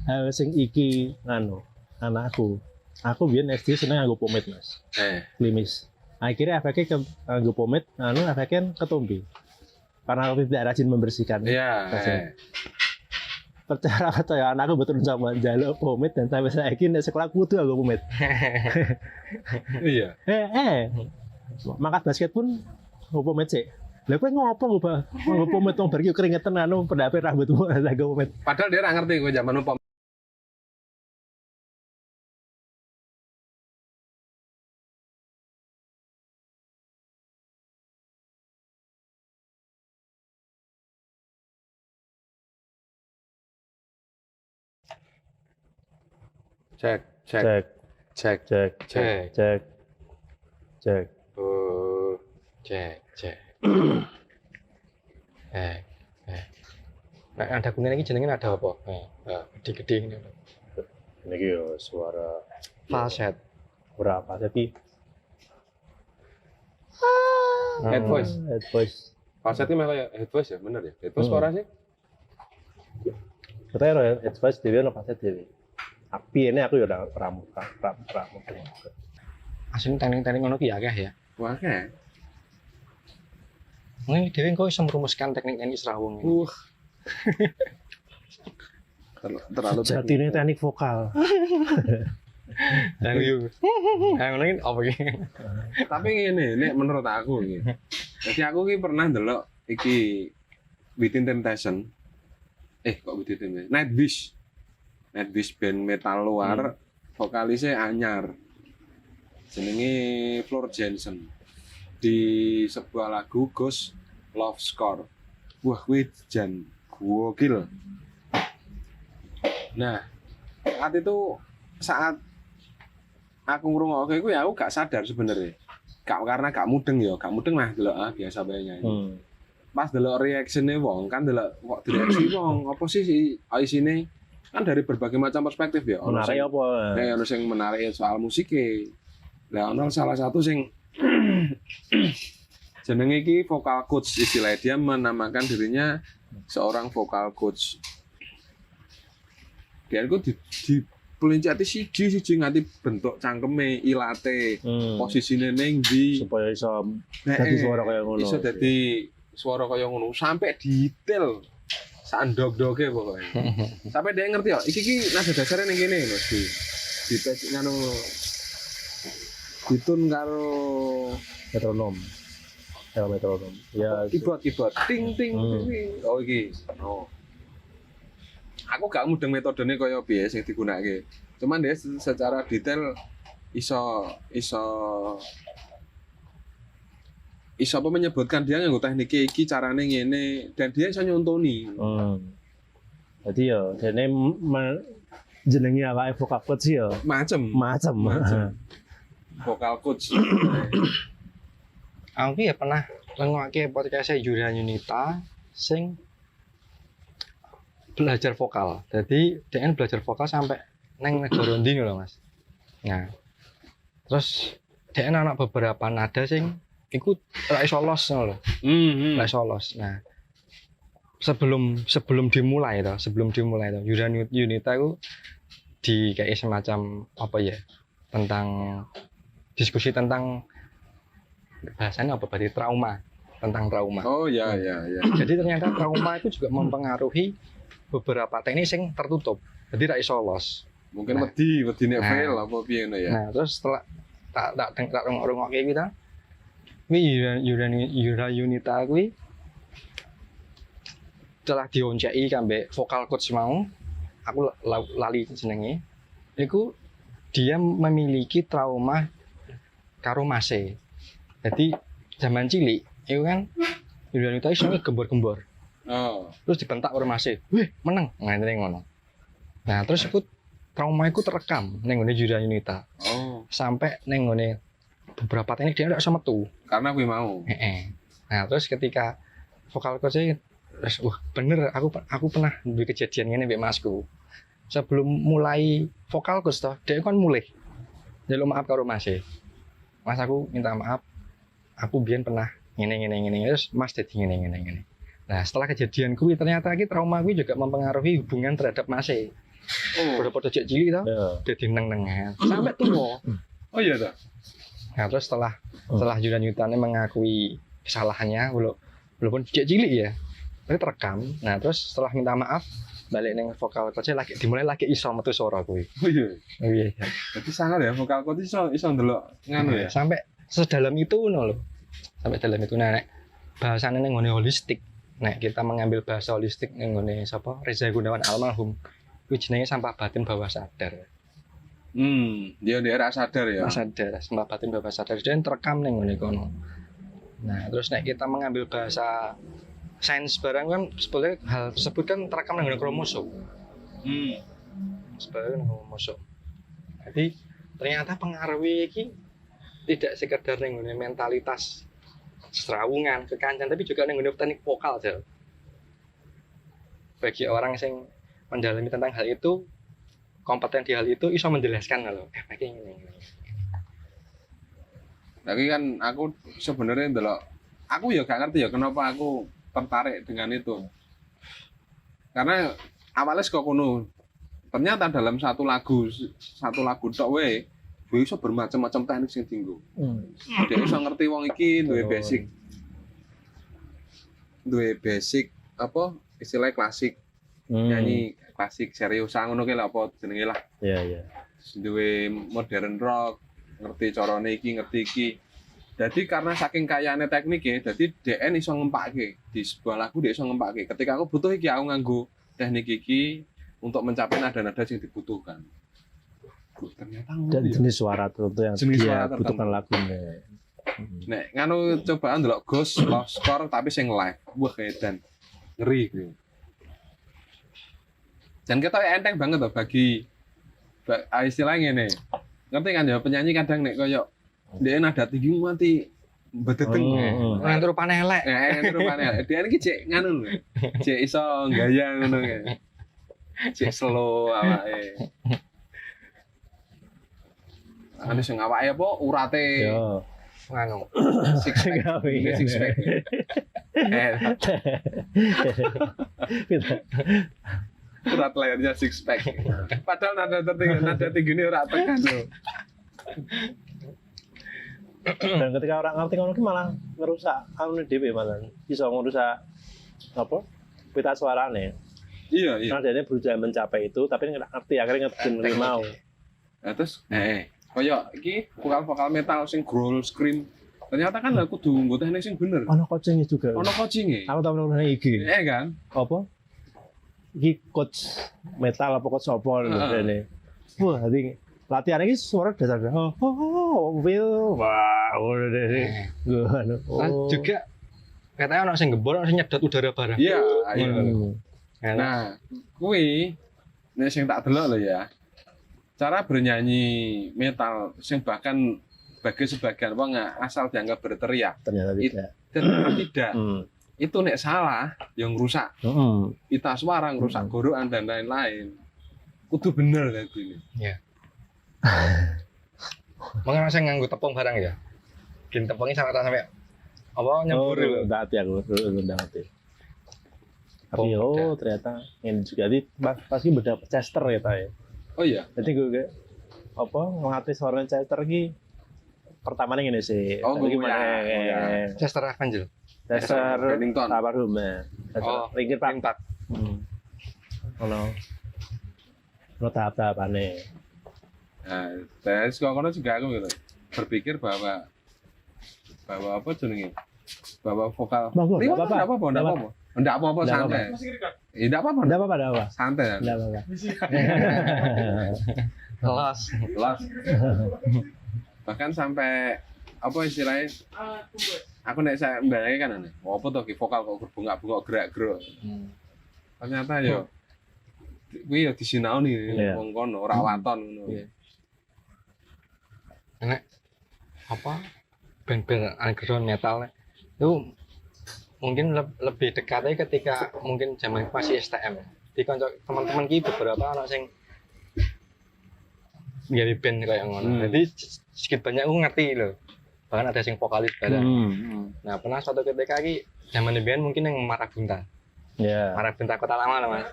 hal sing iki anakku. Aku biyen SD seneng nganggo pomade, Mas. Klimis. Akhirnya efeknya ke nganggo pomade, efeknya ketombe. Karena aku tidak rajin membersihkan. Iya. Percaya anakku betul sama jaluk pomade dan sampai saiki nek sekolah kudu nganggo pomade. Iya. Mangkat basket pun nggo pomade sih. Lah kowe ngopo nggo pomade wong bar iki keringetan pendape rambutmu nggo pomade. Padahal dia nggak ngerti gue zaman upam. Cek. Cek. Nah, ada kuning ini jenengnya ada apa? Gede-gede ini. Ini yo suara Falset. berapa tapi Head voice. Falset Falsetnya malah head voice ya, bener ya? Head voice suara sih? katanya head voice dhewe ono falset dhewe. Tapi ini aku ya udah rambut. Asline teknik-teknik ngono ki akeh ya. Wah, kayak. Ini dhewe kok iso merumuskan teknik ini serawung ini. Terlalu jatine teknik vokal. Yang yo. Ngono apa iki? Tapi ini menurut aku iki. Jadi aku ki pernah ndelok iki Within Temptation. Kok Within Temptation? Nightwish band metal luar, vokalisnya anyar. Jenenge Floor Jansen. Di sebuah lagu Ghost Love Score. Wah, kuwi jan gokil. Nah, saat aku ngrungokke kuwi aku gak sadar sebenarnya. Karena gak mudeng lah delok biasa bae nyanyi. Pas delok reaksinya wong kan delok kok direaksi wong apa sih isine kan dari berbagai macam perspektif ya. Menarik apa? Ono sing menarik soal musike. Lah ono salah satu sing jenenge iki vocal coach, istilahnya dia menamakan dirinya seorang vocal coach. Dia itu di pelincati siji nganti bentuk cangkeme, ilate, posisine ning ndi supaya iso dadi suara kaya ngono. Iso dadi suara kaya ngono sampai detail. Sandok-doke pokoknya. Sampai dia ngerti ya, iki nada dasarnya ning kene lho, di pecik ngono. Ditun karo metronom. Metronom. Ya keyboard ting ting. Oh iki. Oh. Aku gak mudeng metodenya kaya piye sing digunakake. Cuman dia secara detail iso apa menyebutkan dia nganggo teknik iki carane ngene dan dia iso nyontoni. Jadi ya dene jenenge awake vocal coach ya macem. Vocal coach. Aku ya pernah ngrungokne podcast Yura Yunita sing belajar vokal. Jadi dia belajar vokal sampai neng negara ndi lho, Mas. Nah. Terus dia anak beberapa nada sing iku ra iso los ngono lho. Ra iso los. Nah. Sebelum dimulai Yura Yunita itu di kayak semacam apa ya? Tentang diskusi tentang bahasanya apa berarti tentang trauma. Oh ya. Jadi ternyata trauma itu juga mempengaruhi beberapa teknik yang tertutup. Jadi ra iso los. Mungkin wedine fail apa piye ngono ya. Nah, terus setelah tak rungok kayak kita. Yura Yunita kuwi telah dionceki kambe vokal coach mau. Aku lali jenenge. Iku dia memiliki trauma karo mase. Jadi zaman cilik itu kan Yura Yunita iso gembor-gembor. Oh. Terus dibentak karo mase. Wih, meneng. Ngene ngono. Nah, terus ikut trauma itu terekam ning ngene Yura Yunita. Oh. Sampai ning ngene beberapa teknik dia ndak iso metu. Karena gue mau. Nah, terus ketika vokal coach bener aku pernah duwe kejadian ngene mbek masku. Sebelum mulai vokal coach toh, dia kan mulai. Njaluk maaf karo Mas. Mas aku minta maaf. Aku biyen pernah ngene terus Mas dadi ngene. Nah, setelah kejadian kuwi ternyata trauma kuwi juga mempengaruhi hubungan terhadap Mas. Oh. Padha-padha cek cilik to, Ya. dadi neng-nengan sampai tua. Oh iya toh. Nah, terus setelah Julian Yutane mengakui kesalahannya, walaupun cek cilik ya, tapi terekam. Nah, terus setelah minta maaf, balik neng vokal coach lagi dimulai lagi iso metu suara kuwi. Oh iya. Oh iya. Jadi sangat ya vokal coach iso ndelok nganu ya. Sampai sedalam itu no loh. Sampai dalam itu nek bahasane ning ngene holistik. Nek kita mengambil bahasa holistik ning ngene sapa Reza Gunawan almarhum. Kuwi jenenge sampah batin bawah sadar. Dia rasa sadar ya. Sadar, sampah batin bawah sadar dan terekam ning ngene kono. Nah, terus nek kita mengambil bahasa sains barang kan sebetulnya hal tersebut kan terekam ning ngene kromosom. Sebenarnya ning kromosom. Jadi ternyata pengaruh iki tidak sekedar ning ngene mentalitas serawungan, kekancan, tapi juga ning ngene teknik vokal aja. Bagi orang yang mendalami tentang hal itu, kompeten di hal itu, iso menjelaskan kalau kayak ngene. Tapi kan aku sebenarnya ndelok, aku ya gak ngerti ya kenapa aku tertarik dengan itu. Karena awalnya kok kuno, ternyata dalam satu lagu tok wae, gue iso bermacam-macam teknik sing dienggo. Dia iso ngerti wong iki duwe basic apa istilahnya klasik. Nyanyi klasik serius ngono ki lho apa jenenge lah. Iya. Duwe modern rock, ngerti carane iki, ngerti iki. Jadi karena saking kayaane tekniknya, jadi DN iso ngempake di sebuah lagu dia iso ngempake. Ketika aku butuh iki aku nganggo teknik iki untuk mencapai nada-nada yang dibutuhkan. Ternyata Dan jenis suara tertentu yang Jenis dia suara tertentu. butuhkan lagunya. Nek nganu cobaan ndelok Ghost Love Score tapi sing live. Wah edan. Ngeri kuwi. Dan kita enteng banget loh bagi istilahnya ngene. Ngerti kan ya penyanyi kadang nek koyo dia nada tinggi mati bedeteng. Nah, terus paneh elek. Rupane dia iki cek nganu lho. Cek iso gaya ngono kae. Cek slow awake. Ane sing awake apa urate Yo. Nganu. six pack. Gawe. Ini six pack. Urat layarnya six pack. Padahal nada tinggi ini ora tekan loh. Dan ketika orang ngerti ngono ki malah ngerusak anu dhewe malah iso ngerusak apa? Pita suarane. Iya. Karena dia berusaha mencapai itu tapi nggak ngerti akhirnya ngerti mau. Nah, terus koyo iki vokal metal sing growl scream. Ternyata kan aku kudu nggo teknik sing bener. Ono coachingnya juga. Ono coaching-e. Aku tahu namanya iki. Kan? Apa? Iki coach metal apa coach apa ini. Wah, jadi latihan ini suara dasar. Will. Wah, udah deh. Gua Juga katanya ono sing gembor, ono sing nyedot udara bareng. Iya. Nah, Nah, kuwi nek sing tak delok lho ya. Cara bernyanyi metal sing bahkan bagi sebagian wong asal dianggap berteriak. ternyata tidak. Ternyata tidak. Itu nek salah yang rusak pita suara, rusak gorokan dan lain-lain. Kudu bener tadi. iya. Mengapa saya nganggo tepung barang ya? Bikin tepungnya sampai apa nyembur lho. Enggak hati aku, enggak hati. Tapi ternyata ini juga di pasti beda Chester ya tay. Oh iya. Jadi gue kayak apa ngelatih suara Chester ki pertamanya gini sih. Oh, Tapi gue ya. Chester Evangel. Chester Bennington. almarhum ya. Oh, Linkin Park. Park. Ono tahap-tahapane. Nah, dari sekolah juga aku gitu berpikir bahwa apa jenenge? Bahwa vokal. Enggak apa-apa. Enggak apa-apa santai. Enggak apa-apa. Enggak apa-apa. Santai. Enggak apa-apa. Kelas. Kelas. Bahkan sampai apa istilahnya? Aku nek saya mbayangke kan aneh. Apa to ki vokal kok berbunga-bunga gerak-gerak. Ternyata yo kuwi yo disinaoni wong kono, ora waton ngono. Nek apa band-band underground metal itu mungkin lebih dekatnya ketika mungkin zaman masih STM. Di kanca teman-teman ki beberapa anak sing jadi band kayak ngono. Jadi sedikit banyak aku ngerti loh. Bahkan ada sing vokalis bareng. Nah, pernah suatu ketika ki zaman biyen mungkin yang Marabunta. Ya. Marabunta Kota Lama lah, Mas.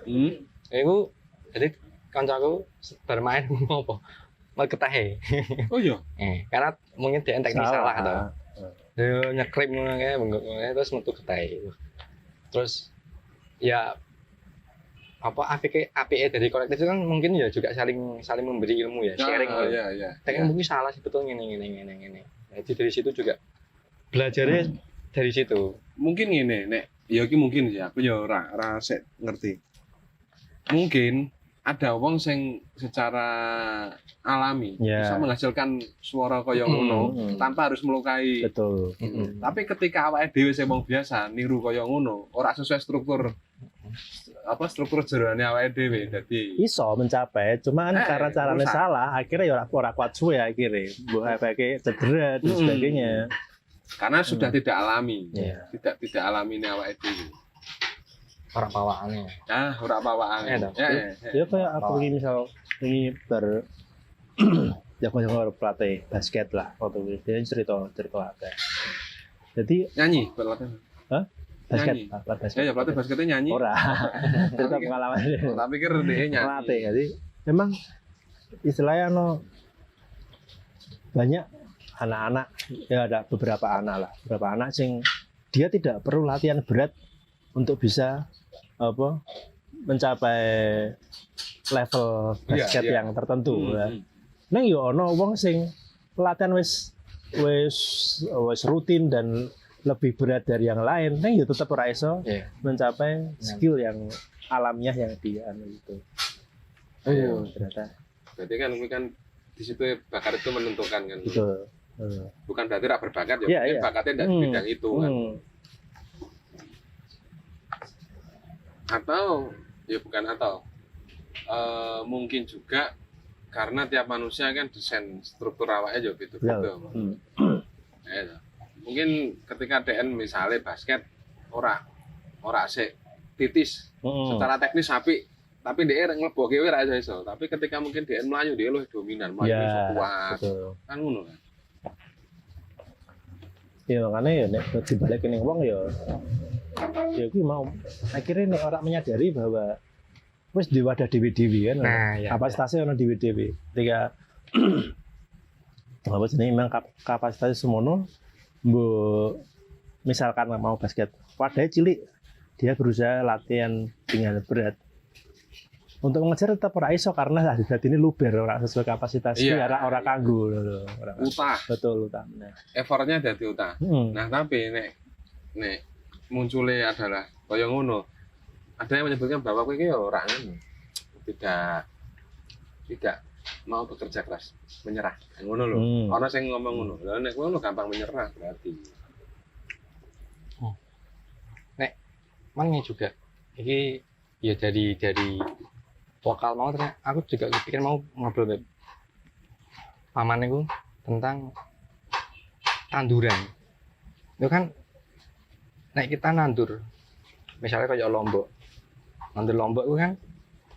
Iku jadi kancaku bermain apa? Mau ketahe. Oh iya. Karena mungkin dia teknis salah tuh. Salah. Dia nyekrim ngono kae bengok terus metu ketahe. Terus ya apa APE dari kolektif itu kan mungkin ya juga saling memberi ilmu ya, sharing. Iya. Tapi mungkin salah sih betul ngene. Jadi dari situ juga belajarnya dari situ. Mungkin ngene, nek ya iki mungkin ya aku ya ora sik ngerti. Mungkin ada wong sing secara alami bisa menghasilkan suara kaya ngono tanpa harus melukai. Betul. Tapi ketika awake dhewe sing wong biasa niru kaya ngono, ora sesuai struktur jerone awake dhewe. Dadi Iso mencapai, cuman karena caranya rusak. salah, akhirnya ya ora kuat suwe akhirnya. Mbok efeke cedera dan sebagainya. karena sudah tidak alami. Iya. Tidak alami ini awake dhewe. Ora pawakane. Ora apa-apaan. Ya kayak aku ini misal ini jago-jago pelatih basket lah waktu itu dia cerita apa. Jadi Nyanyi pelatih. basket, Nyanyi. basket. Ya pelatih basketnya nyanyi. Ora. Cerita pengalaman dia. Tak pikir dia nyanyi. Pelatih. Jadi memang istilahnya banyak anak-anak, ya ada beberapa anak sing dia tidak perlu latihan berat untuk bisa mencapai level basket yang tertentu. Neng yo ono wong sing latihan wis rutin dan lebih berat dari yang lain, neng yo tetap ora iso mencapai skill yang alamiah yang dia itu. Ternyata. Berarti kan di situ bakat itu menentukan kan. Betul. Bukan berarti rak berbakat ya, mungkin bakatnya tidak di bidang itu kan. Atau ya bukan atau mungkin juga karena tiap manusia kan desain struktur awaknya juga gitu-gitu. Ya, mungkin ketika DN misalnya basket ora sik titis secara teknis apik, tapi dia nglebokke ora iso. Tapi ketika mungkin DN melayu dia lebih dominan, melayu iso kuat. Kan ngono kan. Ya makanya ya nek dibalik ning wong ya kuwi mau akhirnya nek orang menyadari bahwa wis di wadah dewi-dewi kan. Kapasitasnya ono dewi-dewi. Ketika apa jenenge memang kapasitasnya semono mbok misalkan mau basket wadahnya cilik dia berusaha latihan dengan berat untuk mengejar tetap ora iso karena dadi ini luber ora sesuai kapasitas ora kanggo lho. Utah. Betul utah. Effortnya dadi utah. Nah, tapi nek munculnya adalah kaya ngono. Ada yang menyebutkan bahwa kowe iki ya ora tidak mau bekerja keras, menyerah. Ngono lho. Ana sing ngomong ngono. Lah nek kowe ngono gampang menyerah berarti. Nek mana juga iki ya dari vokal mau ternyata aku juga pikir mau ngobrol paman itu tentang tanduran. Itu kan nek kita nandur misalnya kayak lombok itu kan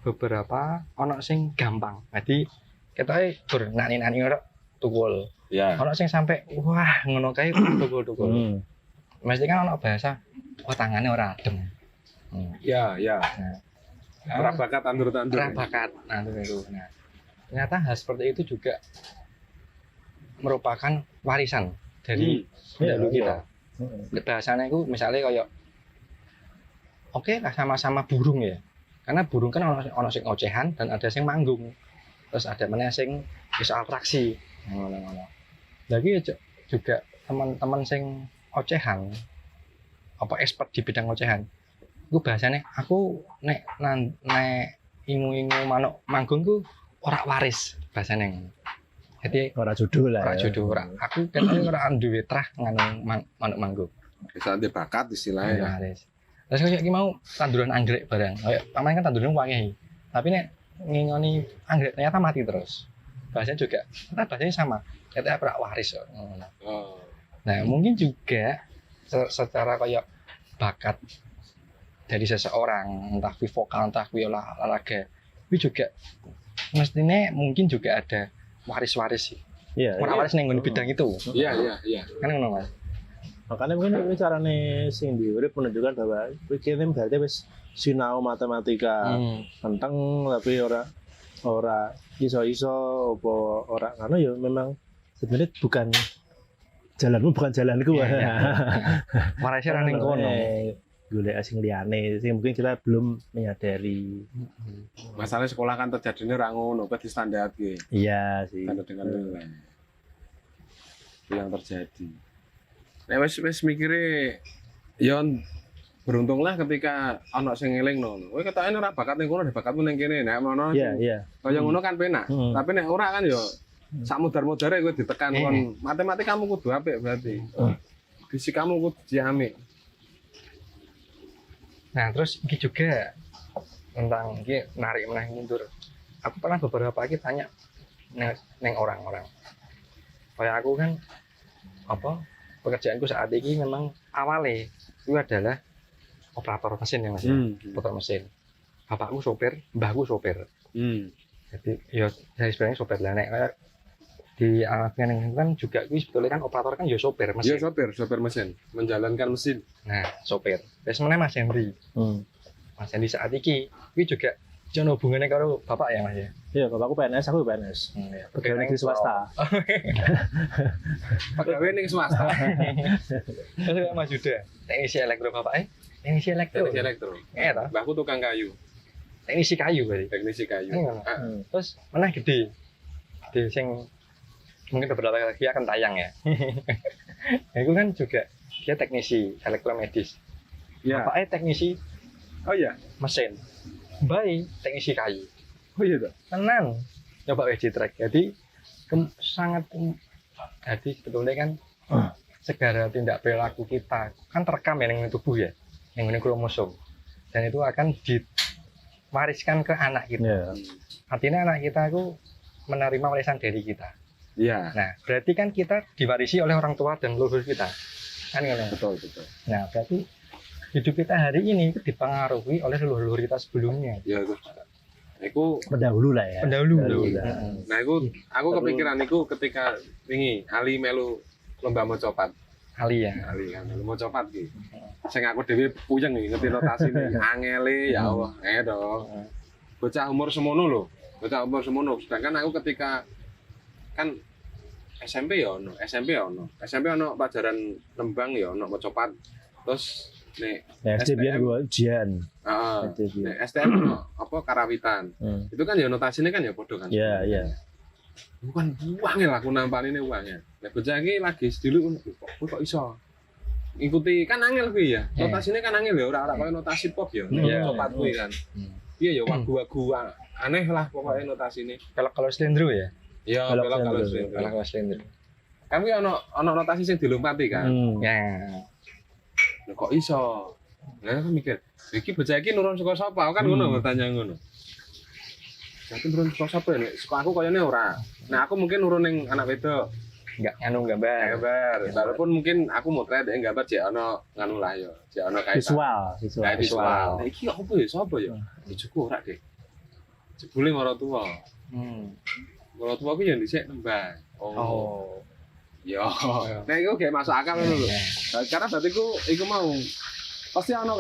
beberapa ono sing gampang. Jadi kita nani ora tukul. Ono sing sampai wah ngono kae tukul. Mesti kan ono bahasa tangannya ora adem. Ya. Bakat tandur. Bakat tandur itu. Nah, ternyata hal seperti itu juga merupakan warisan dari dahulu kita. Bahasanya itu misalnya kayak oke lah sama-sama burung ya. Karena burung kan ono sing ocehan dan ada sing manggung. Terus ada mana sing bisa atraksi. Ngono-ngono. Lagi juga teman-teman sing ocehan apa expert di bidang ocehan. Gue bahasanya aku nek ingu-ingu manuk manggung ku ora waris bahasanya. Jadi ora jodoh lah. Aku kan ora duwe trah nganu manuk manggung. Bisa nanti bakat istilahnya. Waris. Terus kayak mau tanduran anggrek barang. Kayak paman kan tanduran wangi. Tapi nek ngingoni anggrek ternyata mati terus. Bahasanya juga, ternyata bahasanya sama. Ternyata ora waris. Nah, mungkin juga secara kayak bakat dari seseorang, entah vokal, entah olahraga, itu juga mestinya mungkin juga ada waris-waris sih. Waris ning bidang itu. Iya. Kan ngono, Mas. Makanya mungkin ini carane sing diurip menunjukkan bahwa pikirnya berarti wis sinau matematika, penteng tapi ora ora iso-iso apa ora ngono ya memang sebenarnya bukan jalanmu bukan jalanku. Marasi ra ning kono. Golek asing liyane sing mungkin kita belum menyadari. Masalah sekolah kan terjadinya ra ngono, kuwi distandarke. Iya sih. Standar dengan nilai. Itu yang terjadi. Nek wis mikire ya beruntunglah ketika ana sing ngelingno. Kowe ketokane ora bakat ning kono, bakatmu ning kene. Nek ono Iya, iya. kaya ngono kan penak. Tapi nek ora kan ya sak mudar-mudare kowe ditekan kon matematikamu kudu apik berarti. Fisik kamu kudu diamik. Nah, terus ini juga tentang ini narik meneh mundur. Aku pernah beberapa kali tanya neng orang-orang. Kayak aku kan apa pekerjaanku saat ini memang awalnya itu adalah operator mesin ya Mas. Operator mesin. Bapakku sopir, mbahku sopir. Jadi ya saya sebenarnya sopir lah nek kayak di alasan yang kan juga kuwi sebetulnya kan operator kan ya sopir mesin. Ya sopir mesin, menjalankan mesin. Nah, sopir. Terus meneh Mas Henry. Mas Henry saat ini kuwi juga jono hubungannya karo bapak ya Mas ya. Iya, bapakku PNS, aku PNS. Pegawai negeri swasta. Pegawai ning swasta. Terus Mas Yuda, teknisi elektro bapaknya. Teknisi elektro. Teknisi elektro. Iya toh? Mbahku tukang kayu. Teknisi kayu berarti. Teknisi kayu. Terus meneh gede. Gede sing mungkin beberapa lagi akan tayang ya. Nah, itu kan juga dia teknisi elektromedis. Iya. Bapaknya teknisi Oh iya. mesin. Baik teknisi kayu. Oh iya toh. Tenan. Coba WD track. Jadi sangat jadi sebetulnya kan segala tindak perilaku kita kan terekam ya dengan tubuh ya, dengan kromosom. Dan itu akan diwariskan ke anak kita. Yeah. Artinya anak kita itu menerima warisan dari kita. Iya. Nah, berarti kan kita diwarisi oleh orang tua dan leluhur kita. Kan gitu. Betul. Nah, berarti hidup kita hari ini itu dipengaruhi oleh leluhur kita sebelumnya. Ya itu. Iku Pendahulu lah ya. Pendahulu. Nah, aku kepikiran iku ketika wingi Ali melu lomba mocopat. Ali ya. Ali kan melu mocopat ki. Sing aku dhewe puyeng iki ngerti notasine. Angele ya Allah, dong. Bocah umur semono lho. Bocah umur semono. Sedangkan aku ketika kan SMP ya ono, SMP ono pelajaran tembang ya ono mocopat. Terus nek SD biar gua ujian. Nek STM ono apa karawitan. Itu kan ya notasine kan ya padha kan. Iya. Bukan uangnya lah aku nampaline uangnya. Nek bocah iki lagi sedulu kok iso. Ikuti kan angel kuwi ya. Notasine kan angel ya ora kaya notasi pop ya. Mocopat kuwi kan. Iya ya wagu-wagu aneh lah pokoknya notasine. Kalau slendro ya. Iya, kalau slendro. Kamu ono notasi sing dilompati kan. Ya. Lho kok iso? Lah aku mikir, iki bocah iki nurun saka sapa? Kan ngono bertanya ngono. Jadi nurun saka sapa nek saka aku koyone ora. Nah, aku mungkin nurun ning anak wedok. Enggak gambar. Walaupun mungkin aku motret gambar jek ono nganu lah ya. Jek ono kaitan visual. Nah, iki opo ya sapa ya? Ijuku ora, Dik. Jebule maratuwa. Maratuwa ku ya dhisik nembang. Oh. Ya, nah itu kayak masuk akal lho. Karena berarti iku mau pasti ono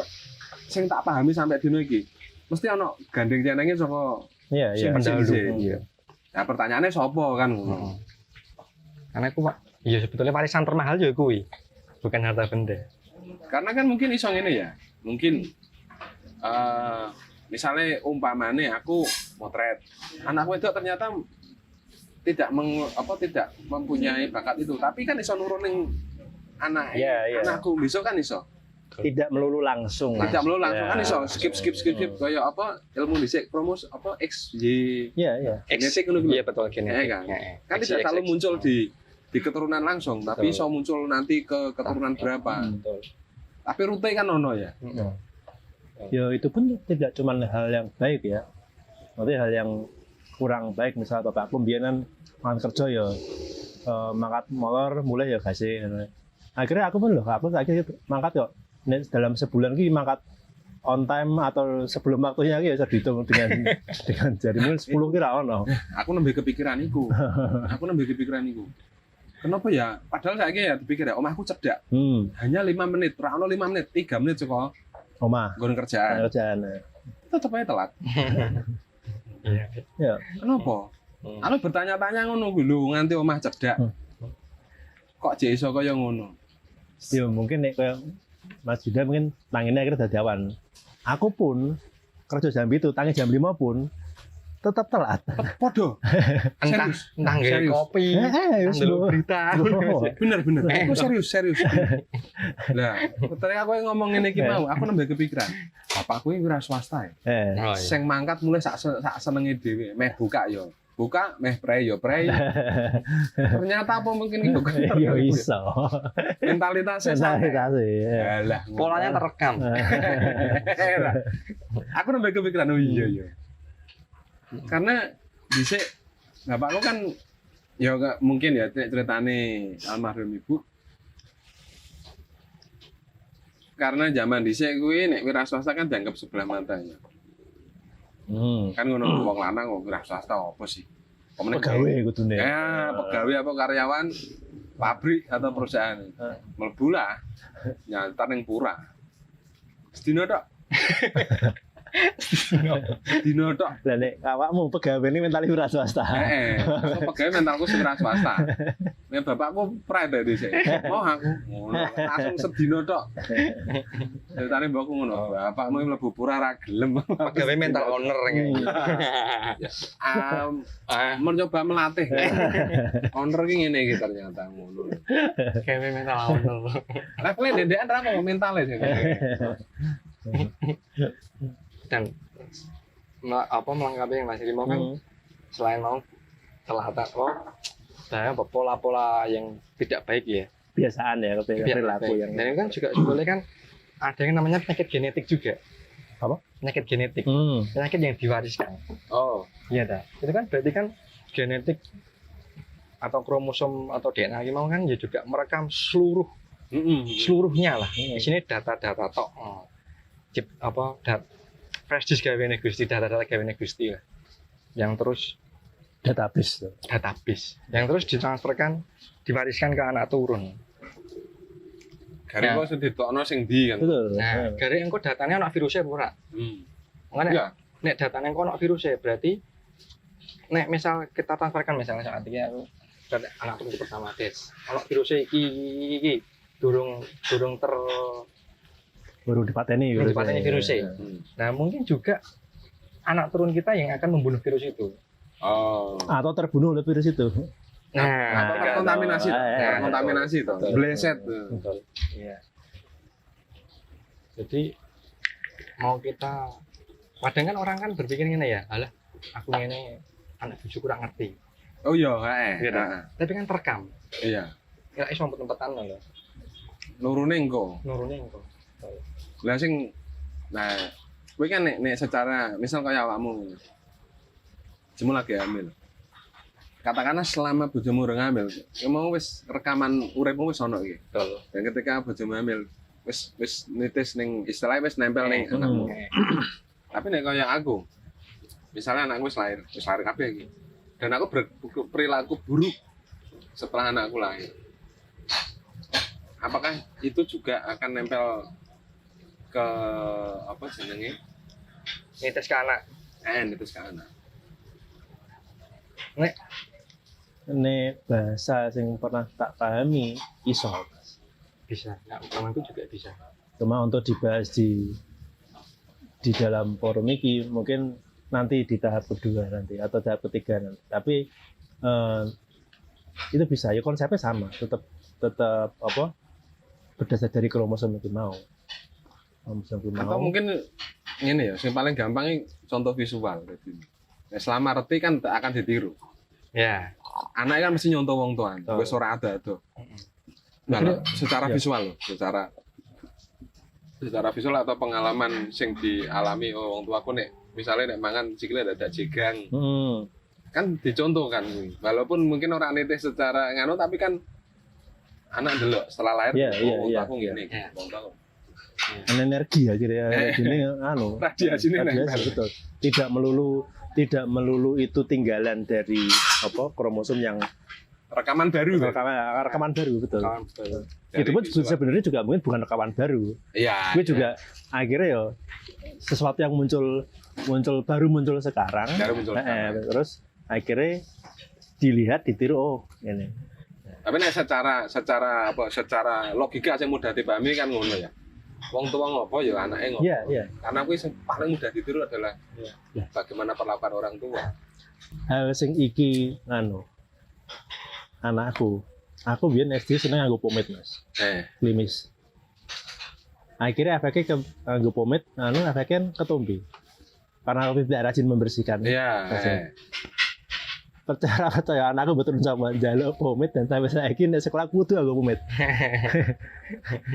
sing tak pahami sampai dino iki. Mesti ono gandeng jenenge saka pendahulu. Iya. Nah, pertanyaannya sapa kan ngono. Karena aku Pak, iya sebetulnya warisan termahal juga kuwi. Bukan harta benda. Karena kan mungkin iso ngene ya. Mungkin misalnya umpamane aku motret. Anak wedok ternyata tidak mempunyai bakat itu, tapi kan iso nurunin anakku besok kan iso. Tidak melulu langsung. Kan iso skip kayak apa ilmu dhisik promos apa X Y. Iya. Genetik ngono kuwi. Iya betul genetik. Kan tidak selalu muncul di keturunan langsung, tapi iso muncul nanti ke keturunan berapa. Betul. Tapi rute kan ono ya. Ya itu pun tidak cuma hal yang baik ya. Nanti hal yang kurang baik, misalnya bapakku mbiyenan mangan kerja ya mangkat molor mulai ya gasih. Akhirnya aku pun akhirnya mangkat yo dalam sebulan ki mangkat on time atau sebelum waktunya ki bisa dihitung dengan jarimu 10 kira ono. Aku nembe kepikiran iku. Kenapa ya? Padahal saiki ya dipikir ya omahku cedak. Hanya 5 menit, ora ono 5 menit, 3 menit saka omah. nggon kerjaan. Kerjaan. Tetep aja telat. Iya. Ya. Kenapa? Aku bertanya-tanya ngono kuwi lho nganti omah cedak. Kok jek iso kaya ngono? Ya mungkin nek kayak Mas Yuda mungkin tanginnya akhirnya dadi awan. Aku pun kerja jam itu tangi jam 5 pun tetap telat. Podo. Entah nggak Serius? kopi, Wis ndelok berita. Bener. Aku serius. Lah, terus aku ngomong ngene iki mau, aku nambah kepikiran. Bapakku iki wira swasta ya. Oh, iya. Sing mangkat mulai sak senenge dhewe, meh buka yo. Buka meh prei yo prei. Ternyata apa mungkin itu Ya iso. mentalitasnya sampai. Mentalitas. Alah, Polanya terekam. Aku nambah kepikiran, oh iya. Karena dhisik bapakku kan ya gak mungkin ya ceritane almarhum ibu. Karena zaman dhisik kuwi nek wira swasta kan dianggap sebelah matanya. Kan ngono wong lanang kok wira swasta apa sih? Pegawai kudune. Ya, pegawai apa karyawan pabrik atau perusahaan. Mlebu lah. Nyantar ning pura. Sedina tok. Sedina tok. Lah nek awakmu pegawai ini mentali wira swasta. Aku pegawai mentalku sing wira swasta. Nek bapakku private dhisik. Oh aku ngono, langsung sedina tok. Ceritane mbokku ngono, bapakmu mlebu pura ra gelem. Pegawai mental owner ini. Mencoba melatih. Owner ki ngene iki ternyata ngono. Pegawai mental owner. Levelnya dendekan ra kok mentale sih. Dan melengkapi yang Mas Rimo kan selain mau telatan saya pola-pola yang tidak baik ya, Kebiasaan ya, perilaku yang. dan itu kan juga sebetulnya kan ada yang namanya penyakit genetik juga. Apa? Penyakit genetik, penyakit yang diwariskan. Oh, Iya dah. Itu kan berarti kan genetik atau kromosom atau DNA mau kan ya juga merekam seluruhnya lah. Di sini data-data tok. Flash disk gaweane Gusti, data-data gaweane Gusti lah. Yang terus database. Yang terus ditransferkan, diwariskan ke anak turun. gare kok sing ditokno sing ndi kan. Betul. Nah, gare engko datanya ana virusnya apa ora? Makanya Iya. nek datanya engko ana virusnya berarti nek misal kita transferkan misalnya saat ini aku anak turun pertama tes. Ana virusnya iki durung Baru dipateni virusnya. Nah, mungkin juga anak turun kita yang akan membunuh virus itu. Oh. Atau terbunuh oleh virus itu. Nah, Atau terkontaminasi, kontaminasi toh. Bleset. betul. Iya. Jadi mau kita kadang kan orang kan berpikir gini ya, alah aku ini anak cucu kurang ngerti. Oh iya, Gitu. Tapi kan terekam. Iya. Ya iso tempat-tempatan lho. Nurune engko. Nurune engko. Lah sing kowe kan nek secara misal kaya awakmu. Jemu lagi hamil. Katakanlah selama bojomu ora hamil, mau wis rekaman uripmu wis ono iki. Betul. Dan ketika bojomu hamil wis nitis ning istilahnya wis nempel ning anakmu. Tapi nek kaya aku, misalnya anakku wis lahir kabeh iki. Dan aku berperilaku buruk setelah anakku lahir. Apakah itu juga akan nempel ke apa jenenge? Nites ke anak. Nitis ke anak. Ini bahasa yang pernah tak pahami iso. Bisa. Nah, temanku juga bisa. Cuma untuk dibahas di dalam forum ini mungkin nanti di tahap kedua nanti atau tahap ketiga nanti. Tapi itu bisa ya konsepnya sama, tetap apa berdasar dari kromosom itu mau. Atau mungkin ini ya, yang paling gampang ini contoh visual. Nah, selama reti kan tak akan ditiru. Ya. Anaknya kan mesti nyontoh wong tuan, wis ora ada tuh. Nah, secara visual loh, secara visual atau pengalaman sing dialami wong tuaku nek misalnya nek mangan sikile dadak jegang. Kan dicontoh kan, walaupun mungkin orang nitih secara nganu tapi kan anak delok setelah lahir wong tuaku ngene, wong tuaku. Energi ya kira ini anu Radiasi betul. Tidak melulu itu tinggalan dari apa kromosom yang rekaman baru. Rekaman baru betul. Itu pun sebenarnya juga mungkin bukan rekaman baru. Iya. Gue juga akhirnya ya sesuatu yang muncul baru muncul sekarang. Baru muncul sekarang. Terus akhirnya dilihat ditiru oh ini. Tapi nek secara logika sing mudah dipahami kan ngono ya. Wong tua ngopo ya anake ngopo. Iya. Karena kuwi sing paling mudah ditiru adalah bagaimana perlakuan orang tua. Hal sing iki anakku. Aku biyen SD seneng nganggo pomade, Mas. Klimis. Akhirnya efeknya ke nganggo pomade, efeknya ketombe. Karena aku tidak rajin membersihkan. Iya. Percaya anakku betul sama jaluk pomade dan sampai saiki nek sekolah kudu nganggo pomade.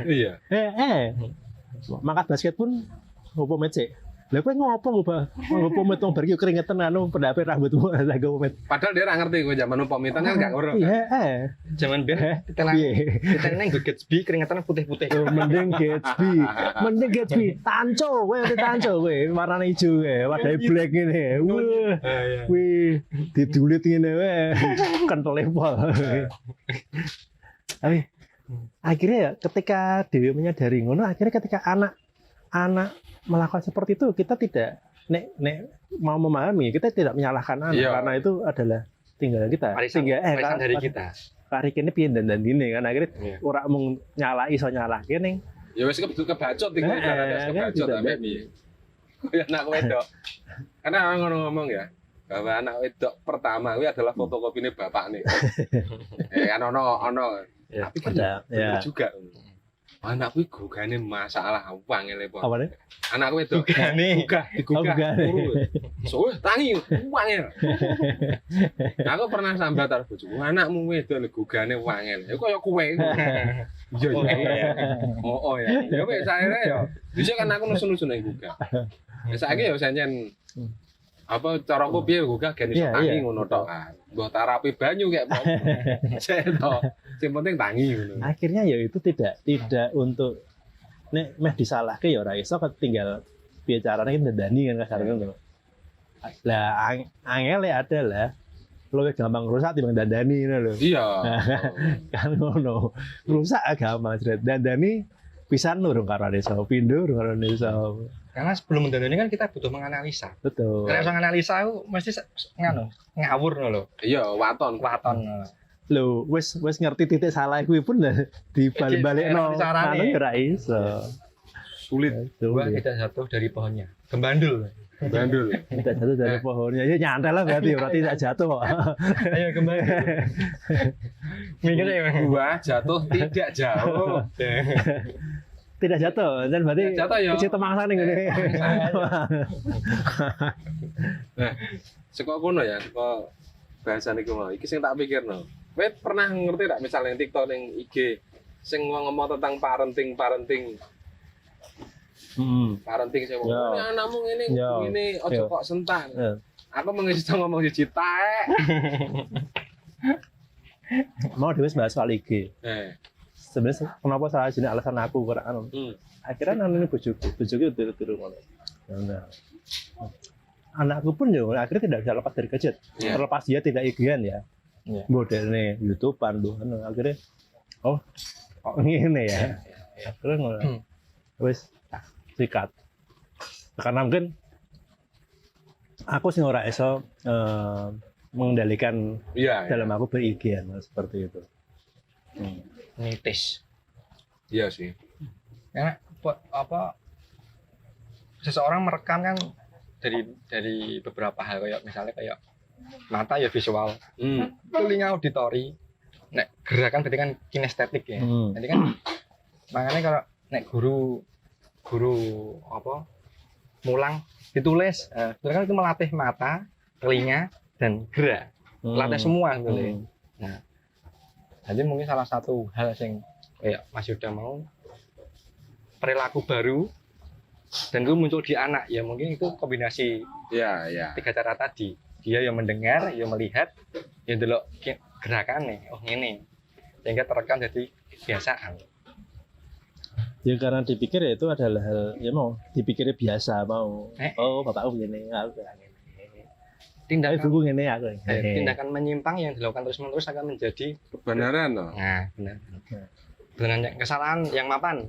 Iya. Mangkat basket pun nggo pomade sih. Lah kowe ngopo nggo pomade wong bar iki keringetan pendape rambutmu nggo pomade. Padahal dia ora ngerti kowe zaman pomitan kan gak ngerti. Iya, Zaman biar kita neng Gatsby keringetan putih-putih. Mending Gatsby. Tanco kowe warna ijo kowe, wadai black ngene. Wah. Wih, didulit ngene wae. Kentele pol. Tapi akhirnya ya ketika Dewi menyadari ngono, akhirnya ketika anak melakukan seperti itu kita tidak nek mau memahami, kita tidak menyalahkan anak karena itu adalah tinggal kita. Warisan dari kita. Kari kene piye dan ini kan akhirnya ora mung nyalai iso nyalahke ning ya wis kebacot iki kebacot ambek piye. Kuwi anak wedok. Karena orang ngomong ya bahwa anak wedok pertama kuwi adalah fotokopine bapakne. Kan ono. Tapi kan juga anak kuwi gugane masalah wangele po. Apa nih? Anak wedok digugah. So tangi wangel. Aku pernah sambat karo bojoku, anakmu wedok gugane wangel. Ya kaya kowe. Iya. Oh ya. Ya wis saire ya. Dhisik kan aku nusun-nusun ning gugah. Wis saiki ya sancen apa caraku piye gugah gen iso tangi ngono tok kan. Mbah tarapi banyu kayak apa. Cek to. Sing penting tangi ngono. Akhirnya ya itu tidak untuk nek meh disalahke ya ora iso tinggal piye carane ki ndandani kan kasarane ngono. Lah angele adalah luwih gampang rusak timbang dandani ngono lho. Iya. Kan ngono. Rusak gampang dandani pisan urung karo desa, pindho urung karo desa. Karena sebelum mendandani kan kita butuh menganalisa. Betul. Karena usah analisa aku mesti ngawur lho. Iya, waton. Lho, wis ngerti titik salah kuwi pun dibalik-balikno. Anu ora iso. Sulit. Buah tidak jatuh dari pohonnya. Gembandul. Tidak jatuh dari pohonnya. Ya nyantai lah berarti tidak jatuh kok. Ayo kembali. Mikir ya. Buah jatuh tidak jauh. Tidak jatuh, dan berarti isi temangsa nih ngene. Nah, saka kono ya, saka bahasan iku mau. Iki sing tak pikirno. Kowe pernah ngerti tak misalnya TikTok ning IG sing ngomong tentang parenting. Parenting sing ngomong anakmu ngene aja kok sentan. Aku mengisi ngomong siji taek. Mau dhewe bahas soal IG. Sebenarnya kenapa salah jenis alasan aku kurang akhirnya ini bojoku tiru ngono. Nah, anakku pun ya akhirnya tidak bisa lepas dari gadget. Terlepas dia tidak IG-an ya. Modelnya YouTube-an akhirnya ngene ya. Akhirnya ngono. Wis sikat. Karena mungkin aku sing ora iso mengendalikan dalam aku ber-IG-an seperti itu. Nitis. Iya sih. Karena apa seseorang merekam kan dari beberapa hal kayak misalnya kayak mata ya visual, telinga auditori, nek gerakan berarti kan kinestetik ya. Jadi kan makanya kalau nek guru apa mulang ditulis, kan itu melatih mata, telinga dan gerak, latih semua gitu. Nah, jadi mungkin salah satu hal yang kayak Mas Yuda mau perilaku baru dan itu muncul di anak ya mungkin itu kombinasi tiga cara tadi, dia yang mendengar, yang melihat, yang delok gerakannya, ini sehingga terekam jadi kebiasaan. Ya karena dipikir ya itu adalah hal ya mau dipikirnya biasa mau bapakku gini aku tindakan menyimpang yang dilakukan terus-menerus akan menjadi kebenaran loh. Nah, benar. Dengan kesalahan yang mapan